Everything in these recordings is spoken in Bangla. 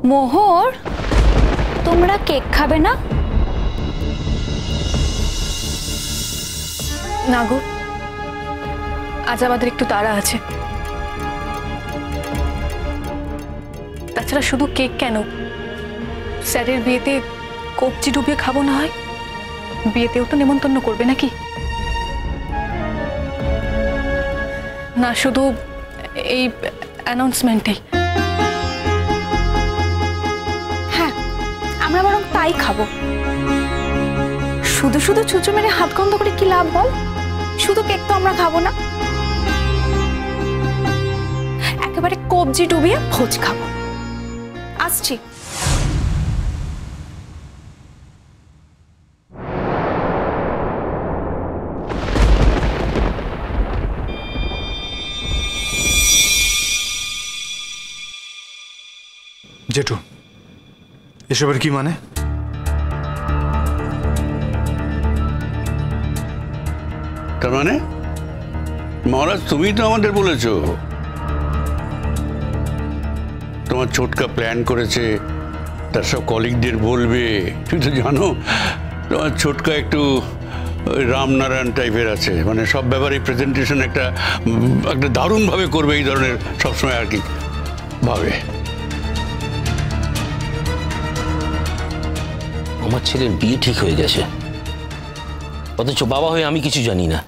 মোহর, তোমরা কেক খাবে না? না গো, আজ আমাদের একটু তাড়া আছে। তাছাড়া শুধু কেক কেন, স্যারের বিয়েতে কবজি ডুবিয়ে খাবো না হয়? বিয়েতেও তো নেমন্তন্ন করবে নাকি? না শুধু এই অ্যানাউন্সমেন্টেই? হ্যাঁ, আমরা বরং তাই খাবো। শুধু শুধু ছুঁচো মেরে হাত গন্ধ করে কি লাভ বল? শুধু কেক তো আমরা খাবো না, একেবারে কবজি ডুবিয়ে ভোজ খাবো। আসছি। জেঠু, এসবের কি মানে? তার মানে মহারাজ, তুমি তো আমাদের বলেছো তোমার ছোটকা প্ল্যান করেছে, তার সব কলিগদের বলবে। তুমি তো জানো তোমার ছোটকা একটু রামনারায়ণ টাইপের আছে, মানে সব ব্যাপারে প্রেজেন্টেশন একটা দারুণভাবে করবে, এই ধরনের সবসময় আর কি ভাবে। আমার ছেলের বিয়ে ঠিক হয়ে গেছে, অথচ বাবা হয়ে আমি কিছু জানি না।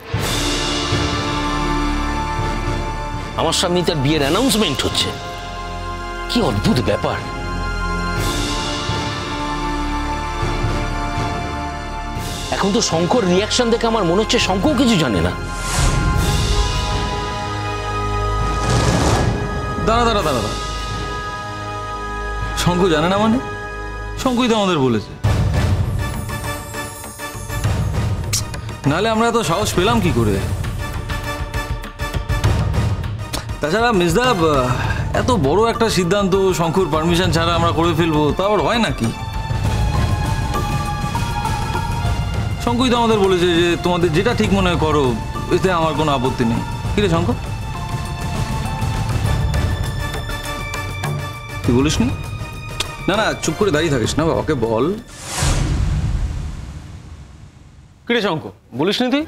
আমার সামনেই তার বিয়ের অ্যানাউন্সমেন্ট হচ্ছে। কি অদ্ভুত ব্যাপার! এখন তো শঙ্কর রিয়াকশন দেখে আমার মনে হচ্ছে শঙ্কর কিছু জানে না। দাঁড়া দাঁড়া দাঁড়া, শঙ্কর জানে না মানে? শঙ্করই তো আমাদের বলেছে, নাহলে আমরা এত সাহস পেলাম কি করে? তাছাড়া মিসদা, এত বড় একটা সিদ্ধান্ত শঙ্কর পারমিশন ছাড়া আমরা করে ফেলবো, তা আবার হয় নাকি? শঙ্করই তো আমাদের বলেছে যে তোমাদের যেটা ঠিক মনে হয় করো, এতে আমার কোনো আপত্তি নেই। কি রে শঙ্কর, তুই বলিস নি? না না, চুপ করে দাঁড়িয়ে থাকিস না, বাবাকে বল। কি রে শঙ্কর, বলিস নি তুই?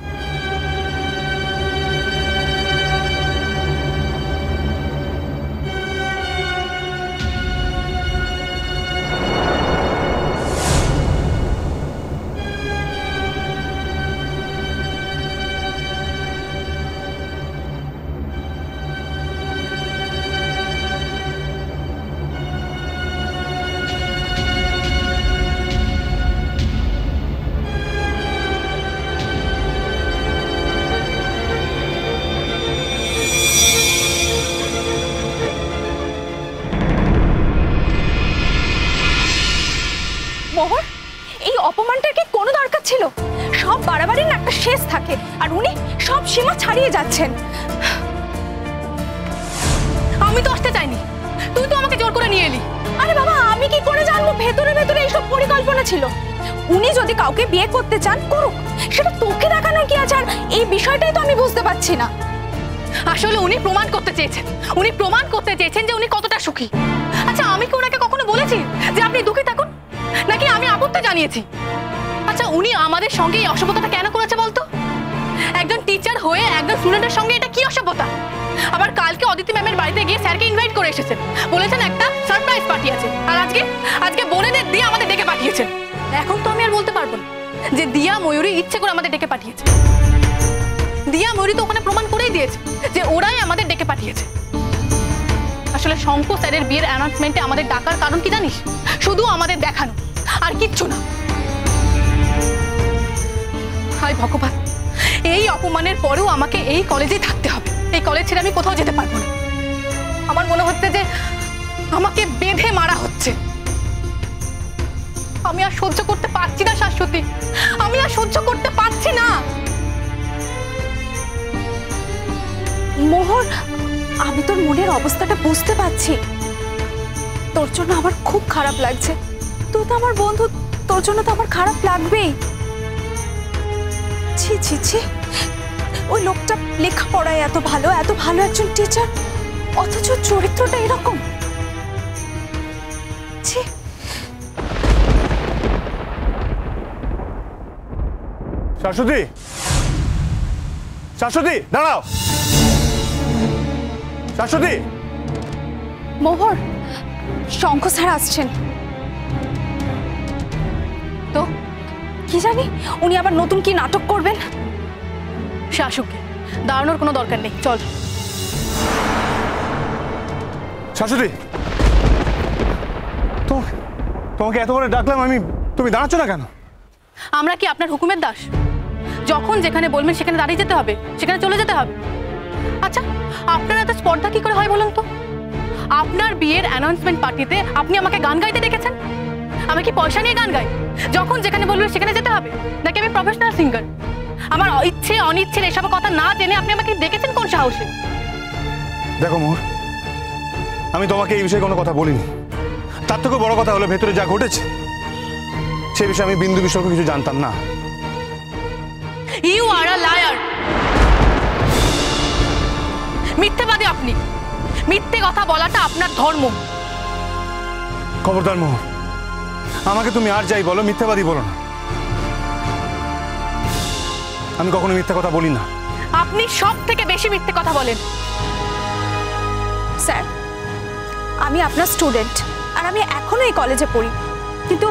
মোহর, এই অপমানটার কি কোনো দরকার ছিল? সব বাড়াবাড়ির একটা শেষ থাকে, আর উনি সব সীমা ছাড়িয়ে যাচ্ছেন। আমি তো আসতে চাইনি, তুই তো আমাকে জোর করে নিয়ে এলি। আরে বাবা, আমি কি করে জানবো ভেতরে ভেতরে এইসব পরিকল্পনা ছিল? উনি যদি কাউকে বিয়ে করতে চান করুক, সেটা তোকে দেখানোর কি আছে? আর এই বিষয়টাই তো আমি বুঝতে পারছি না। আসলে উনি প্রমাণ করতে চেয়েছেন, যে উনি কতটা সুখী। আচ্ছা, আমি কি ওনাকে কখনো বলেছি যে আপনি দুঃখী থাকুন, নাকি আমি আপত্তি জানিয়েছি? আচ্ছা, উনি আমাদের সঙ্গে এই অসভ্যতাটা কেন করেছে বলতো? একজন টিচার হয়ে একজন স্টুডেন্টের সঙ্গে এটা কি অসভ্যতা? আবার কালকে অদিতি ম্যামের বাড়িতে গিয়ে স্যারকে ইনভাইট করে এসেছেন, বলেছেন একটা সারপ্রাইজ পার্টি আছে, আর আজকে বোনেদের দিয়ে আমাদের ডেকে পাঠিয়েছেন। এখন তো আমি আর বলতে পারবো না যে দিয়া ময়ূরী ইচ্ছে করে আমাদের ডেকে পাঠিয়েছে। দিয়া ময়ূরী তো ওখানে প্রমাণ করেই দিয়েছে যে ওরাই আমাদের ডেকে পাঠিয়েছে। আসলে শঙ্কর স্যারের বিয়ের অ্যানাউন্সমেন্টে আমাদের ডাকার কারণ কি জানিস? শুধু আমাদের দেখানো, আর কিচ্ছু না। হায় ভগবান, এই অপমানের পরেও আমাকে এই কলেজেই থাকতে হবে। এই কলেজ ছেড়ে আমি কোথাও যেতে পারবো না। আমার মনে হচ্ছে যে আমাকে বেঁধে মারা হচ্ছে। আমি আর সহ্য করতে পারছি না শাশ্বতী, আমি আর সহ্য করতে পারছি না। মোহর, আমি তোর মনের অবস্থাটা বুঝতে পারছি। তোর জন্য আমার খুব খারাপ লাগছে। তুই তো আমার বন্ধু, তোর জন্য তো আমার খারাপ লাগবেই। ছি ছি ছি, ওই লোকটা লেখাপড়ায় এত ভালো একজন টিচার, অথচ চরিত্রটা এরকম। শাশ্বতী, শাশ্বতী দাঁড়াও। শাশ্বতী। মোহর, শঙ্খ স্যার আসছেন। তো কি জানি উনি আবার নতুন কি নাটক করবেন। শাশুকে দাঁড়ানোর কোনো দরকার নেই, চল। শাশুড়ি, তোমাকে এত করে ডাকলাম আমি, তুমি দাঁড়াচ্ছ না কেন? আমরা কি আপনার হুকুমের দাস? যখন যেখানে বলবেন সেখানে দাঁড়িয়ে যেতে হবে, সেখানে চলে যেতে হবে। আচ্ছা, আপনার এত স্পর্ধা কি করে হয় বলুন তো? আপনার বিয়ের অ্যানাউন্সমেন্ট পার্টিতে আপনি আমাকে গান গাইতে ডেকেছেন। আমি কি পয়সা নিয়ে গান গাই? যখন যেখানে বলবেন সেখানে যেতে হবে, নাকি আমি প্রফেশনাল সিঙ্গার? আমার ইচ্ছে অনিচ্ছের এসব কথা না জেনে আপনি আমাকে ডেকেছেন কোন সাহসে? দেখো মোহর, আমি তোমাকে এই বিষয়ে কোনো কথা বলিনি। তার থেকে বড় কথা হলো ভেতরে যা ঘটেছে সে বিষয়ে আমি বিন্দু বিসর্গ কিছু জানতাম না। You R a liar. মিথ্যেবাদী আপনি। মিথ্যে কথা বলাটা আপনার ধর্ম। খবরদার মোহর, আমাকে তুমি আর যাই বলো মিথ্যাবাদী বলো না। আমি কখনো মিথ্যা কথা বলি না। আপনি সব থেকে বেশি মিথ্যে কথা বলেন। স্যার, আমি আপনার স্টুডেন্ট আর আমি এখনো এই কলেজে পড়ি, কিন্তু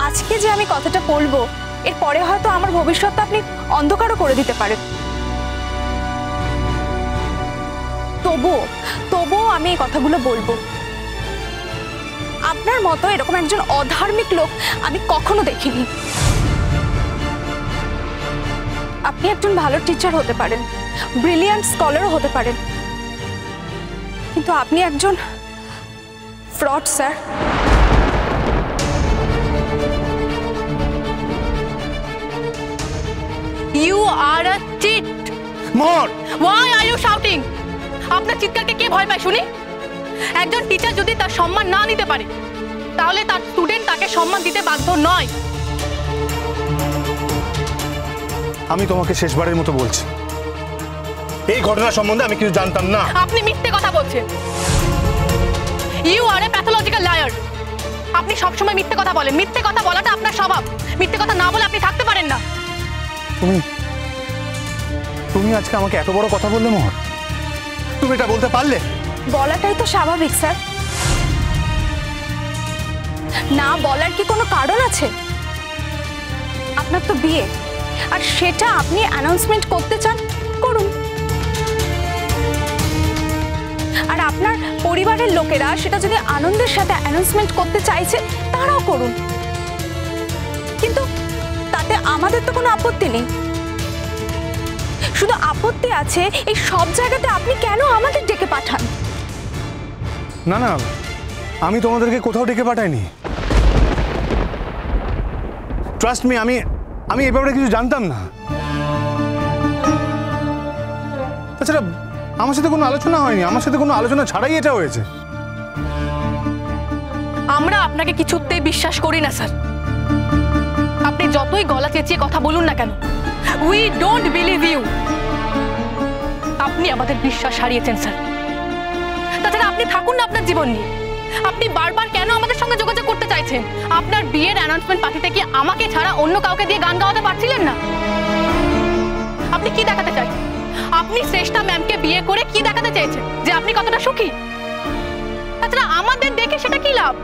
আজকে যে আমি কথাটা বলবো এর পরে হয়তো আমার ভবিষ্যৎটা আপনি অন্ধকারও করে দিতে পারেন। তবুও আমি এই কথাগুলো বলবো। আপনার মতো এরকম একজন অধার্মিক লোক আমি কখনো দেখিনি। আপনি একজন ভালো টিচার হতে পারেন, ব্রিলিয়ান্ট স্কলারও হতে পারেন, কিন্তু আপনি একজন fraud sir. You are a cheat. Mohor, Why are you shouting? আপনার চিৎকারকে কে ভয় পায় শুনি? একজন টিচার যদি তার সম্মান না নিতে পারে তাহলে তার স্টুডেন্ট তাকে সম্মান দিতে বাধ্য নয়। আমি তোমাকে শেষবারের মতো বলছি, এই ঘটনা সম্বন্ধে আমি কিছু জানতাম না। আপনি মিথ্যে কথা বলছেন। You are a pathological liar. আপনি সবসময় মিথ্যে কথা বলেন। মিথ্যে কথা বলাটা আপনার স্বভাব। মিথ্যে কথা না বলে আপনি থাকতে পারেন না। তুমি আজকে আমাকে এত বড় কথা বললে মোহর, তুমি এটা বলতে পারলে? বলাটাই তো স্বাভাবিক স্যার। না বলার কি কোনো কারণ আছে? আপনার তো বিয়ে, আর সেটা আপনি অ্যানাউন্সমেন্ট করতে চান, করুন। আর আপনার পরিবারের লোকেরা সেটা যদি আনন্দের সাথে অ্যানাউন্সমেন্ট করতে চাইছে তারাও করুন, কিন্তু তাতে আমাদের তো কোনো আপত্তি নেই। শুধু আপত্তি আছে এই সব জায়গাতে আপনি কেন আমাদের ডেকে পাঠান? না না, আমি তোমাদেরকে কোথাও ডেকে পাঠাইনি। ট্রাস্ট মি, আমি এই ব্যাপারে কিছু জানতাম না। তাছাড়া আমার সাথে কোনো আলোচনা হয়নি, আমার সাথে কোনো আলোচনা ছাড়াই এটা হয়েছে। আমরা আপনাকে কিছুতেই বিশ্বাস করি না স্যার। আপনি যতই গলা চেঁচিয়ে কথা বলুন না কেন, উই ডোন্ট বিলিভ ইউ। আপনি আমাদের বিশ্বাস হারিয়েছেন স্যার। তাছাড়া আপনি থাকুন না আপনার জীবন নিয়ে। আপনি বারবার কেন আমাদের সঙ্গে যোগাযোগ করতে চাইছেন? আপনার বিয়ের অ্যানাউন্সমেন্ট পার্টিতে কি আমাকে ছাড়া অন্য কাউকে দিয়ে গান গাওয়াতে পারছিলেন না? আপনি কি দেখাতে চাইছেন? আপনি শ্রেষ্ঠা ম্যামকে বিয়ে করে কি দেখাতে চাইছেন? যে আপনি কতটা সুখী? তাছাড়া আমাদের দেখে সেটা কি লাভ?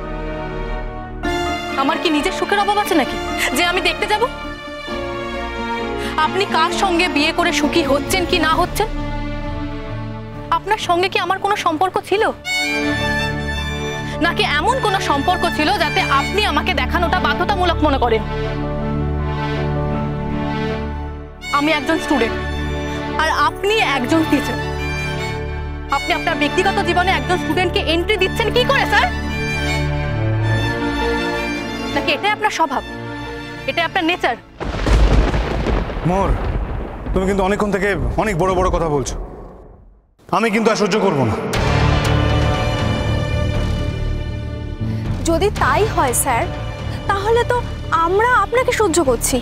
আমার কি নিজের সুখের অভাব আছে নাকি যে আমি দেখতে যাব? আপনি কার সঙ্গে বিয়ে করে সুখী হচ্ছেন কি না হচ্ছেন, আপনার সঙ্গে কি আমার কোনো সম্পর্ক ছিল? নাকি এমন কোনো সম্পর্ক ছিল যাতে আপনি আমাকে দেখানোটা বাধ্যতামূলক মনে করেন? আমি একজন স্টুডেন্ট আর আপনি একজন টিচার। আপনি আপনার ব্যক্তিগত জীবনে একজন স্টুডেন্টকে এন্ট্রি দিচ্ছেন কি করে স্যার? নাকি এটাই আপনার স্বভাব, এটাই আপনার নেচার? মোহর, তুমি কিন্তু অনেকক্ষণ থেকে অনেক বড় বড় কথা বলছো। আমি কিন্তু আর সহ্য করবো না। যদি তাই হয় স্যার, তাহলে তো আমরা আপনাকে সহ্য করছি,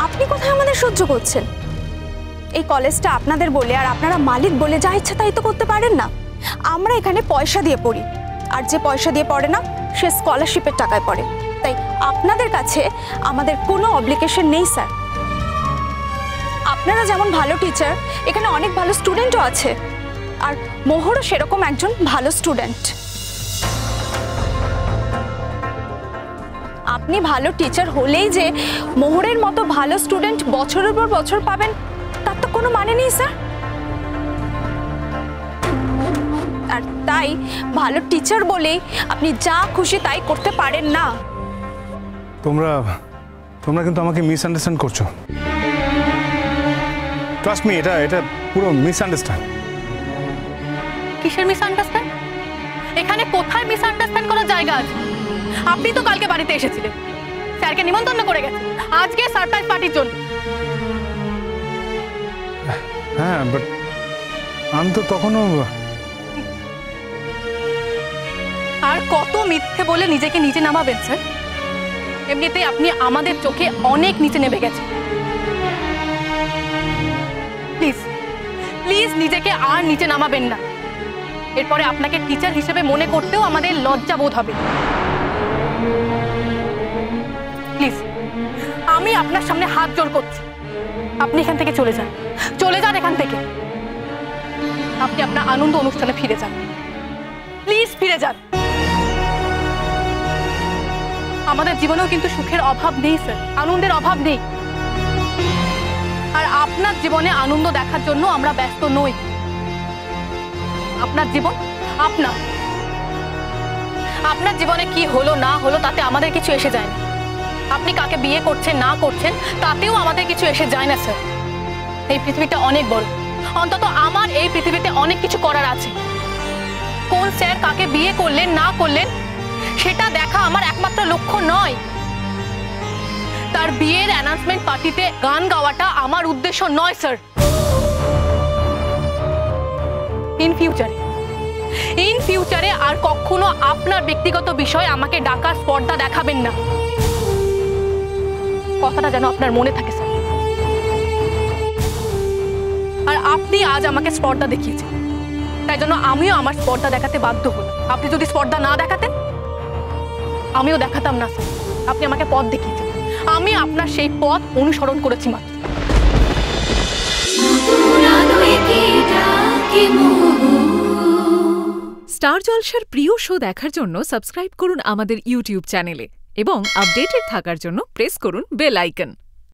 আপনি কোথায় আমাদের সহ্য করছেন? এই কলেজটা আপনাদের বলে আর আপনারা মালিক বলে যা ইচ্ছা তাই তো করতে পারেন না। আমরা এখানে পয়সা দিয়ে পড়ি, আর যে পয়সা দিয়ে পড়ে না সে স্কলারশিপের টাকায় পড়ে। তাই আপনাদের কাছে আমাদের কোনো অব্লিগেশন নেই স্যার। আপনারা যেমন ভালো টিচার, এখানে অনেক ভালো স্টুডেন্টও আছে, আর মোহরও সেরকম একজন ভালো স্টুডেন্ট। আপনি ভালো টিচার হলেই যে মোহরের মতো ভালো স্টুডেন্ট বছরের পর বছর পাবেন তার তো কোনো মানে নেই স্যার। আর তাই ভালো টিচার বলেই আপনি যা খুশি তাই করতে পারেন না। তোমরা কিন্তু আমাকে মিসআন্ডারস্ট্যান্ড করছো। ট্রাস্ট মি, এটা পুরো মিসআন্ডারস্ট্যান্ড। কিসের মিসআন্ডারস্ট্যান্ড? এখানে কোথায় মিসআন্ডারস্ট্যান্ড করার জায়গা আছে? আপনি তো কালকে বাড়িতে এসেছিলেন, স্যারকে নিমন্ত্রণ করে গেছেন আজকে সারপ্রাইজ পার্টির জন্য। হ্যাঁ, বাট আমি তো তখনও। আর কত মিথ্যে বলে নিজেকে নিচে নামাবেন স্যার? এমনিতেই আপনি আমাদের চোখে অনেক নিচে নেমে গেছেন। প্লিজ প্লিজ নিজেকে আর নিচে নামাবেন না। এরপরে আপনাকে টিচার হিসেবে মনে করতেও আমাদের লজ্জা বোধ হবে। প্লিজ, আমি আপনার সামনে হাত জোড় করছি, আপনি এখান থেকে চলে যান, চলে যান এখান থেকে। আপনি আপনার আনন্দ অনুষ্ঠানে ফিরে যান, প্লিজ ফিরে যান। আমাদের জীবনেও কিন্তু সুখের অভাব নেই স্যার, আনন্দের অভাব নেই। আর আপনার জীবনে আনন্দ দেখার জন্য আমরা ব্যস্ত নই। আপনার জীবন আপনার জীবনে কি হলো না হলো তাতে আমাদের কিছু এসে যায় না। আপনি কাকে বিয়ে করছেন না করছেন তাতেও আমাদের কিছু এসে যায় না স্যার। এই পৃথিবীটা অনেক বড়, অন্তত আমার এই পৃথিবীতে অনেক কিছু করার আছে। কোন স্যার কাকে বিয়ে করলেন না করলেন সেটা দেখা আমার একমাত্র লক্ষ্য নয়। তার বিয়ের অ্যানাউন্সমেন্ট পার্টিতে গান গাওয়াটা আমার উদ্দেশ্য নয় স্যার। ইন ফিউচারে আর কখনো আপনার ব্যক্তিগত বিষয় আমাকে ডাকার স্পর্ধা দেখাবেন না, কথাটা যেন আপনার মনে থাকে স্যার। আর আপনি আজ আমাকে স্পর্ধা দেখিয়েছেন, তাই জন্য আমিও আমার স্পর্ধা দেখাতে বাধ্য হলাম। আপনি যদি স্পর্ধা না দেখাতেন আমিও দেখাতাম না স্যার। আপনি আমাকে পথ দেখিয়েছেন, আমি আপনার সেই পথ অনুসরণ করেছি মাত্র। স্টার জলসার প্রিয় শো দেখার জন্য সাবস্ক্রাইব করুন আমাদের ইউটিউব চ্যানেলে এবং আপডেটেড থাকার জন্য প্রেস করুন বেল আইকন।